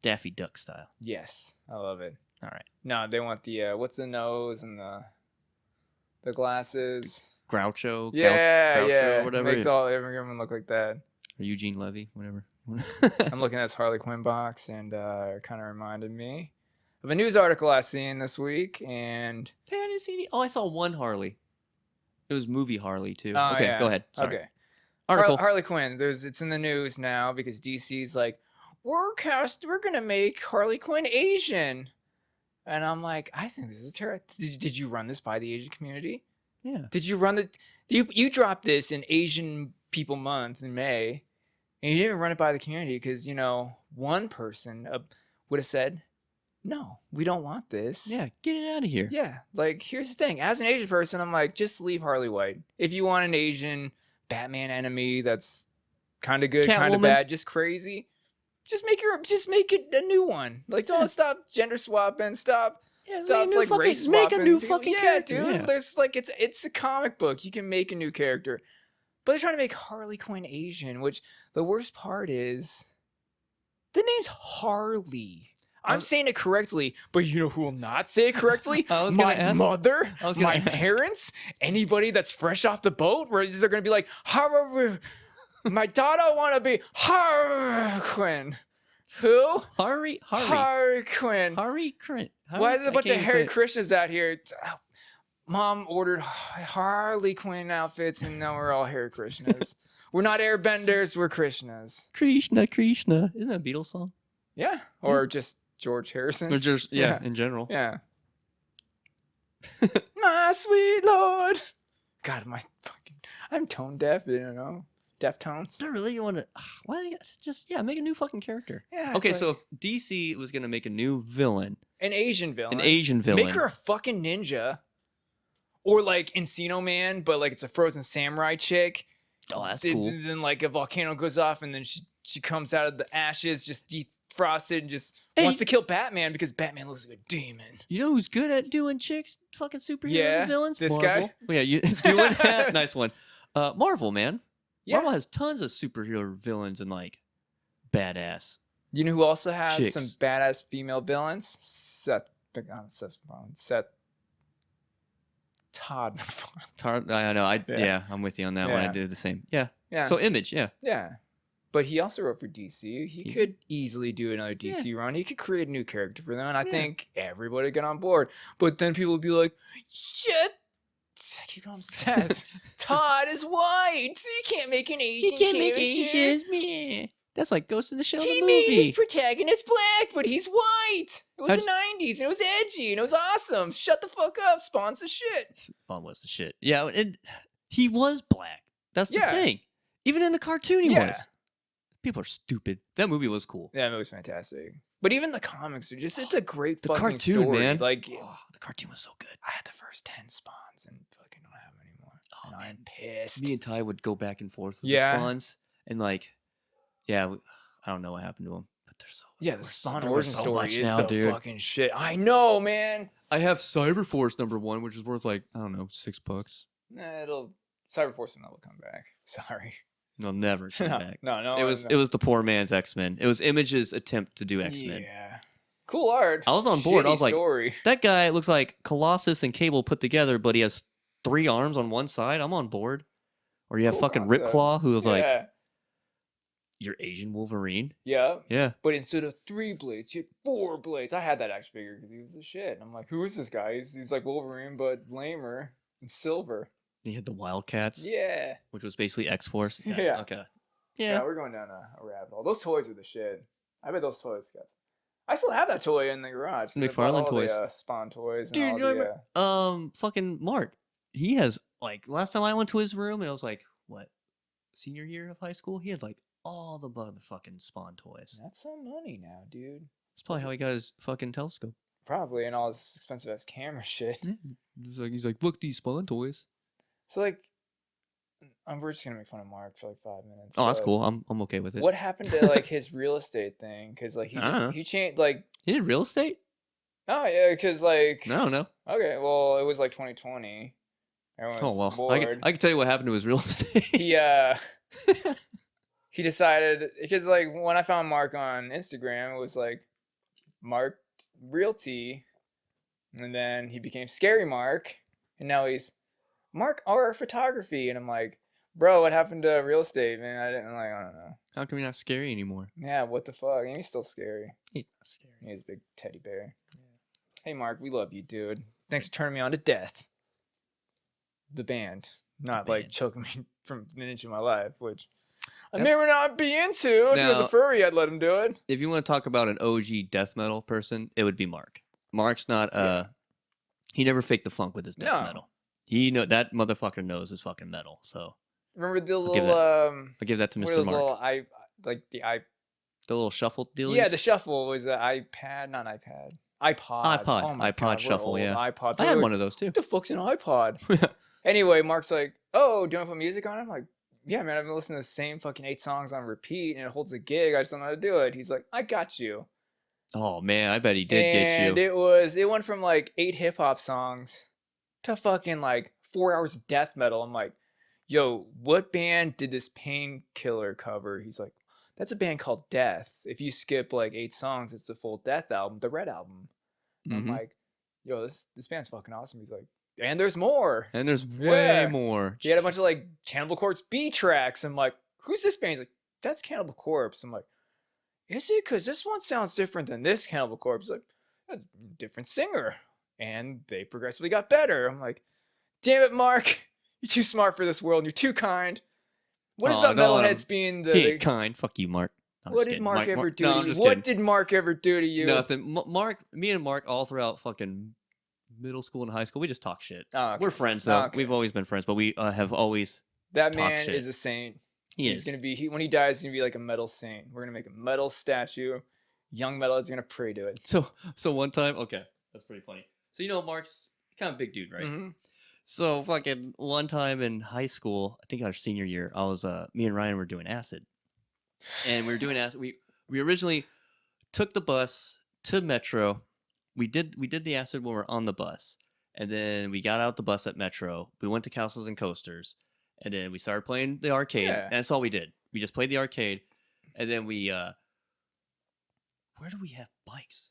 Daffy Duck style. Yes, I love it. All right. No, they want the what's the nose and the glasses. Groucho. Yeah, Groucho yeah. or whatever. Make everyone look like that. Or Eugene Levy, whatever. I'm looking at his Harley Quinn box, and it kind of reminded me of a news article I seen this week, and Hey, I didn't see any. Oh, I saw one Harley. It was movie Harley too. oh Okay, yeah, go ahead. Sorry. okay. Article. Harley Quinn. It's in the news now because DC's like, we're gonna make Harley Quinn Asian, and I'm like, I think this is terrible. Did you run this by the Asian community? Yeah. Did you run the? You dropped this in Asian People Month in May, and you didn't run it by the community because one person would have said, no, we don't want this. Yeah, get it out of here. Yeah, like here's the thing. As an Asian person, I'm like, just leave Harley White. If you want an Asian Batman enemy that's kind of good, kind of Catwoman. bad, just crazy, just make it a new one. Like, don't stop gender swapping. Stop like race swapping. Make a new people. fucking yeah, character. dude. Yeah. There's like it's a comic book. You can make a new character, but they're trying to make Harley Quinn Asian. Which the worst part is, the name's Harley. I'm saying it correctly, but you know who will not say it correctly? My mother, my parents, anybody that's fresh off the boat, where they're going to be like, my daughter want to be Harley Quinn. Who? Harley Quinn. Harley Quinn. Why is there a bunch of Hare Krishnas out here? Mom ordered Harley Quinn outfits, and now we're all Hare Krishnas. We're not airbenders, we're Krishnas. Krishna. Isn't that a Beatles song? Yeah. Or just George Harrison. Or just, yeah, in general. Yeah. My sweet Lord. God, I'm tone deaf, Deftones. I really want to. Why just make a new fucking character? Yeah. Okay, so if DC was gonna make a new villain, an Asian villain, make her a fucking ninja, or like Encino Man, but like it's a frozen samurai chick. Oh, that's cool. Then like a volcano goes off, and then she comes out of the ashes, just defrosted, and just wants to kill Batman because Batman looks like a demon. You know who's good at doing chicks, fucking superheroes and villains? This Marvel. guy. Well, yeah, you doing that. Nice one. Marvel, man. Yeah. Marvel has tons of superhero villains and like badass. You know who also has chicks. some badass female villains? Seth Todd. I know. I'm with you on that one. I do the same. Yeah. Yeah. So Image, yeah. Yeah. But he also wrote for DC. He could easily do another DC run. He could create a new character for them, and I think everybody would get on board. But then people would be like, shit. Keep going, Seth. Todd is white. You can't make an Asian character. man. That's like Ghost in the Shell He the made movie. his protagonist black, but he's white. It was the 90s, and it was edgy, and it was awesome. Shut the fuck up. Spawn's the shit. Spawn was the shit. Yeah, and he was black. That's the thing. Even in the cartoon, he was. People are stupid. That movie was cool. Yeah, it was fantastic. But even the comics are it's a great fucking cartoon, story. man. Like, the cartoon was so good. I had the first 10 spawns and fucking don't have them anymore. Oh, and I'm pissed. Me and Ty would go back and forth with the Yeah. spawns, and I don't know what happened to them, but they're so the Spawn there origin so story much is now, the dude. fucking shit. I know, man. I have Cyberforce #1, which is worth like I don't know $6. Cyberforce will never come back. Sorry. They'll never come back. No. It was the poor man's X-Men. It was Image's attempt to do X-Men. Yeah. Cool art. I was on board. I was like, story. that guy looks like Colossus and Cable put together, but he has 3 arms on one side. I'm on board. Or you have Cool fucking concept. Ripclaw, who was like, Yeah. you're Asian Wolverine. Yeah. Yeah. But instead of 3 blades, you had 4 blades. I had that action figure because he was the shit. And I'm like, who is this guy? He's like Wolverine, but lamer and silver. He had the Wildcats. Yeah. Which was basically X-Force. Yeah. Okay. Yeah, we're going down a rabbit hole. Those toys are the shit. I bet those toys got. I still have that toy in the garage. 'cause I bought McFarlane all toys. The, Spawn toys. And Dude, all you remember, fucking Mark. He has like last time I went to his room, it was like what, senior year of high school. He had like all the motherfucking Spawn toys. That's some money now, dude. That's probably how he got his fucking telescope. Probably, and all his expensive ass camera shit. Yeah. He's like, look, these Spawn toys. So like, we're just gonna make fun of Mark for like 5 minutes. Oh, that's cool. I'm okay with it. What happened to like his real estate thing? Because like he changed like. He did real estate? Oh yeah, because like. I don't know. Okay, well it was like 2020. Everyone's bored. I can tell you what happened to his real estate. He decided because like when I found Mark on Instagram, it was like Mark Realty, and then he became Scary Mark, and now he's Mark R Photography, and I'm like, bro, what happened to real estate, man? I don't know. How come you're not scary anymore? Yeah, what the fuck? And he's still scary. He's not scary. He's a big teddy bear. Hey, Mark, we love you, dude. Thanks for turning me on to Death. The band. Not like band. choking me from an inch of my life, which I may or not be into. If he was a Now- furry, I'd let him do it. If you want to talk about an OG death metal person, it would be Mark. Mark's not he never faked the funk with his death No. metal. He know that motherfucker knows his fucking metal. So Remember the give little I'll give that to what are Mr. those Mark. little The little shuffle dealies. Yeah, the shuffle was an iPad, not iPad. iPod. iPod. Oh my iPod God, we're shuffle, old. yeah. iPod. I had one of those too. What the fuck's an iPod? Anyway, Mark's like, oh, do you want to put music on it? I'm like, yeah, man, I've been listening to the same fucking 8 songs on repeat and it holds a gig. I just don't know how to do it. He's like, I got you. Oh man, I bet he did get And you. it went from like 8 hip hop songs to fucking like 4 hours of death metal. I'm like, yo, what band did this Painkiller cover? He's like, that's a band called Death. If you skip like 8 songs, it's the full Death album, the Red album. And I'm Mhm. like, yo, this band's fucking awesome. He's like, and there's more. And there's Yeah. way more. He had a bunch of like Cannibal Corpse B tracks. I'm like, who's this band? He's like, that's Cannibal Corpse. I'm like, is it? Because this one sounds different than this Cannibal Corpse. He's like, that's a different singer. And they progressively got better. I'm like, damn it, Mark. You're too smart for this world. You're too kind. What is Aw, about don't let him- metalheads being He ain't kind. Fuck you, Mark. I'm what just did kidding. Mark ever do No, to I'm you? just What kidding. did Mark ever do to you? Nothing. Mark, me and Mark, all throughout fucking middle school and high school, we just talk shit. Oh, okay. We're friends though. Okay. We've always been friends, but we have always. That talk man shit. is a saint. He He's is. gonna be when he dies, he's gonna be like a metal saint. We're gonna make a metal statue. Young metalheads are gonna pray to it. So one time, okay, that's pretty funny. So you know, Mark's kind of big dude, right? Mhm. So fucking one time in high school, I think our senior year, I was me and Ryan were doing acid, and we were doing acid. We originally took the bus to Metro. We did the acid when we were on the bus, and then we got out the bus at Metro. We went to Castles and Coasters, and then we started playing the arcade. Yeah. And that's all we did. We just played the arcade, and then we where do we have bikes?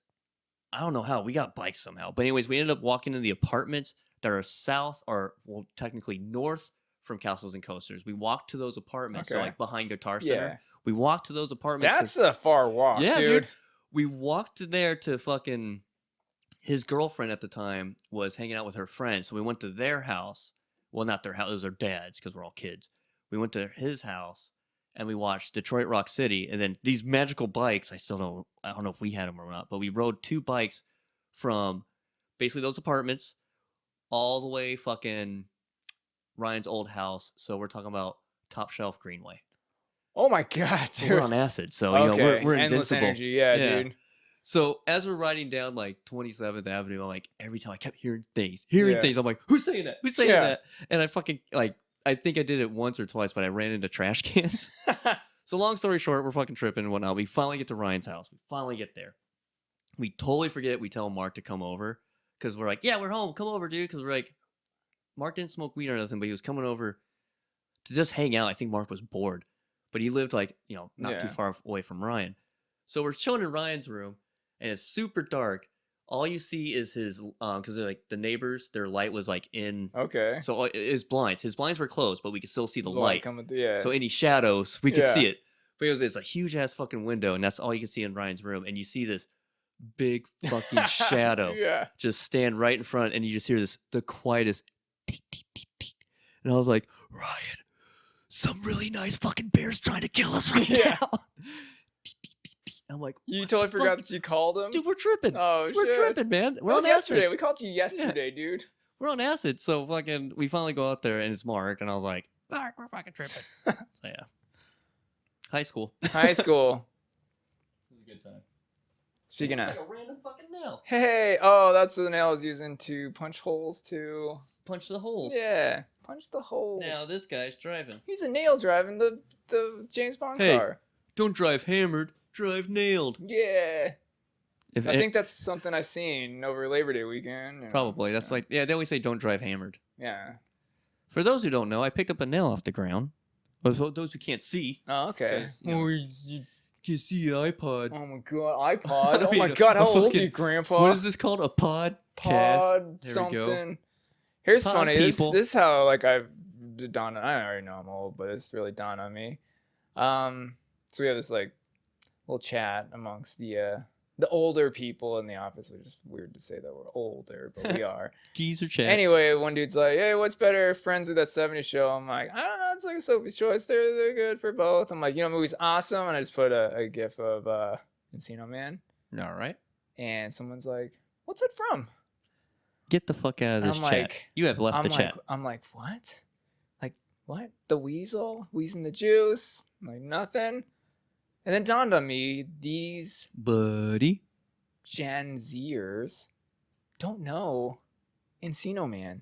I don't know how. We got bikes somehow. But anyways, we ended up walking to the apartments that are south or well technically north from Castles and Coasters. We walked to those apartments, so Okay. like behind Guitar Center. Yeah. We walked to those apartments. 'cause- That's a far walk, yeah, dude. we walked there to fucking his girlfriend at the time was hanging out with her friends. So we went to their house. Well, not their house, it was their dad's because we're all kids. We went to his house and we watched Detroit Rock City. And then these magical bikes, I don't know if we had them or not, but we rode 2 bikes from basically those apartments all the way fucking Ryan's old house. So we're talking about Top Shelf Greenway. Oh my god, So dude. we're on acid. So, you know, we're Endless invincible. energy, yeah, Yeah. dude. So as we're riding down like 27th Avenue, I'm like, every time I kept hearing things. I'm like, who's saying that? Who's saying Yeah. that? And I fucking like, I think I did it once or twice, but I ran into trash cans. So long story short, we're fucking tripping and whatnot. We finally get to Ryan's house. We finally get there. We totally forget. We tell Mark to come over because we're like, yeah, we're home. Come over, dude. Because we're like, Mark didn't smoke weed or nothing, but he was coming over to just hang out. I think Mark was bored, but he lived like, you know, not too Yeah. far away from Ryan. So we're chilling in Ryan's room and it's super dark. All you see is his, because like the neighbors, their light was like in, Okay. so his blinds were closed, but we could still see the The light. coming through, yeah. So any shadows, we could see Yeah. it. But it's a huge ass fucking window, and that's all you can see in Ryan's room. And you see this big fucking shadow Yeah. just stand right in front, and you just hear the quietest tick, tick, tick, tick. And I was like, Ryan, some really nice fucking bear's trying to kill us right Yeah. now. I'm like, You what totally the forgot fuck? that you called him? Dude, we're tripping. Oh, We're shit. tripping, man. That We're was on yesterday. acid. We called you yesterday, dude. We're on acid. So fucking, we finally go out there, and it's Mark, and I was like, Mark, we're fucking tripping. So yeah. High school. High school. It was a good time. Speaking of. Like a random fucking nail. Hey, oh, that's the nail I was using to punch holes too. Punch the holes. Yeah, punch the holes. Now this guy's driving. He's a nail driving the James Bond Hey. car. Don't drive hammered, drive nailed. Yeah, If I think that's something I seen over Labor Day weekend. and- probably that's like they always say don't drive hammered. Yeah. For those who don't know, I picked up a nail off the ground. But for those who can't see, Oh, okay. Yes, you know. you- can't see an iPod. oh my god, iPod. Oh I my mean, god, how a old are fucking- you, Grandpa? What is this called? A pod? Pod There we go. something. Here's Pod funny. people. This is how like I've dawned. I already know I'm old, but it's really dawned on me. So we have this like little chat amongst the the older people in the office, which is weird to say that we're older, but we are. Geezer chat. Anyway, one dude's like, hey, what's better, Friends or that 70s show? I'm like, I don't know, it's like a Sophie's Choice. They're good for both. I'm like, you know, movie's awesome. And I just put a gif of Encino Man. All right. And someone's like, what's that from? Get the fuck out of this I'm chat. like- You have left the chat. I'm like, what? Like, what? The weasel? Wheezing the juice? I'm like, nothing. And then dawned on me, these Buddy. Gen Zers don't know Encino Man.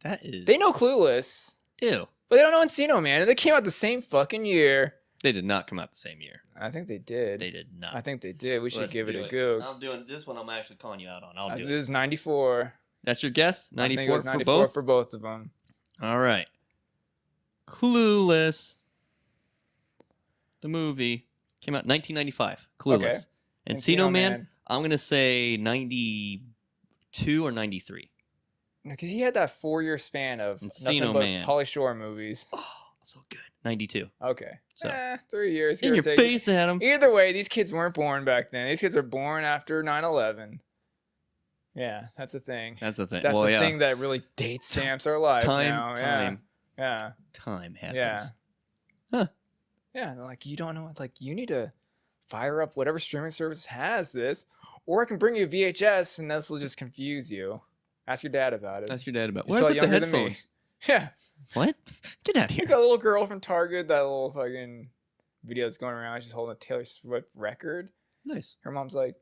That is... They know Clueless, Ew. but they don't know Encino Man. And they came out the same fucking year. They did not come out the same year. I think they did. They did not. I think they did. We should Let's give it do a go. I'm doing this one. I'm actually calling you out on. I'll do it. This is 94. That's your guess? I think it 94 was 94 for both? for both of them. All right. Clueless. The movie came out in 1995. Clueless. Okay. Encino Man, I'm going to say 92 or 93. Because he had that 4-year span of Encino nothing but Man. Pauly Shore movies. Oh, so good. 92. Okay. So. 3 years. In your face, Adam. Either way, these kids weren't born back then. These kids are born after 9/11. Yeah, that's the thing. That's the thing. That's well, the yeah. thing that really date stamps our life now. Time Yeah. happens. Yeah. Huh. Yeah, they're like, you don't know. It's like, you need to fire up whatever streaming service has this, or I can bring you a VHS and this will just confuse you. Ask your dad about it. That's your dad about. He's What probably about the younger than me. headphones? Yeah. What? Get out of You here. got a little girl from Target, that little fucking video that's going around. She's holding a Taylor Swift record. Nice. Her mom's like,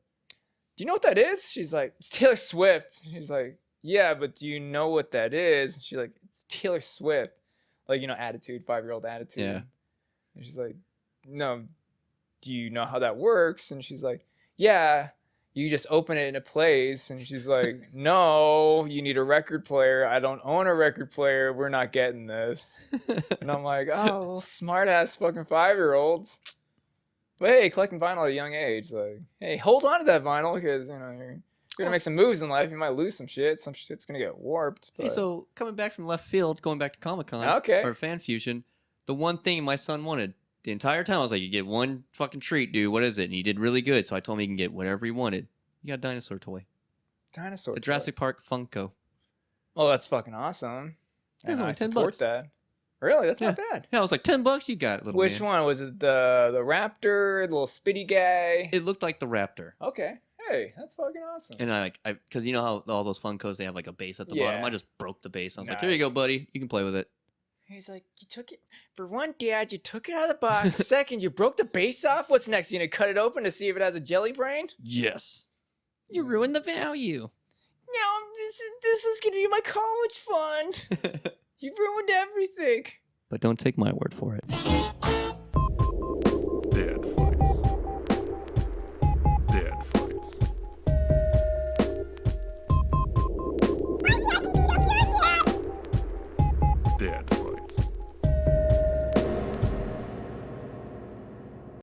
do you know what that is? She's like, it's Taylor Swift. She's like, yeah, but do you know what that is? She's like, it's Taylor Swift. Like, you know, attitude, 5-year-old attitude. Yeah. And she's like, no, do you know how that works? And she's like, yeah, you just open it and it plays. And she's like, no, you need a record player. I don't own a record player. We're not getting this. And I'm like, oh, little smart ass fucking 5-year-olds. But hey, collecting vinyl at a young age, like, hey, hold on to that vinyl because, you know, you're gonna make some moves in life. You might lose some shit. Some shit's gonna get warped. Hey, but- so coming back from left field, going back to Comic-Con Okay. or Fan Fusion, the one thing my son wanted the entire time, I was like, you get one fucking treat, dude. What is it? And he did really good. So I told him he can get whatever he wanted. He got a dinosaur toy. Dinosaur. The toy. Jurassic Park Funko. Oh, that's fucking awesome. It was And only I 10 support bucks. that. Really? That's not bad. Yeah, I was like, $10 you got it, little Which man. one? Was it the raptor, the little spitty guy? It looked like the Raptor. Okay. Hey, that's fucking awesome. And I because you know how all those Funkos, they have like a base at the bottom. Yeah. I just broke the base. I was like, here you go, Nice. buddy. You can play with it. He's like, you took it for one, Dad. You took it out of the box. Second, you broke the base off. What's next? You gonna cut it open to see if it has a jelly brain? Yes. You ruined the value. No, this is gonna be my college fund. You ruined everything. But don't take my word for it.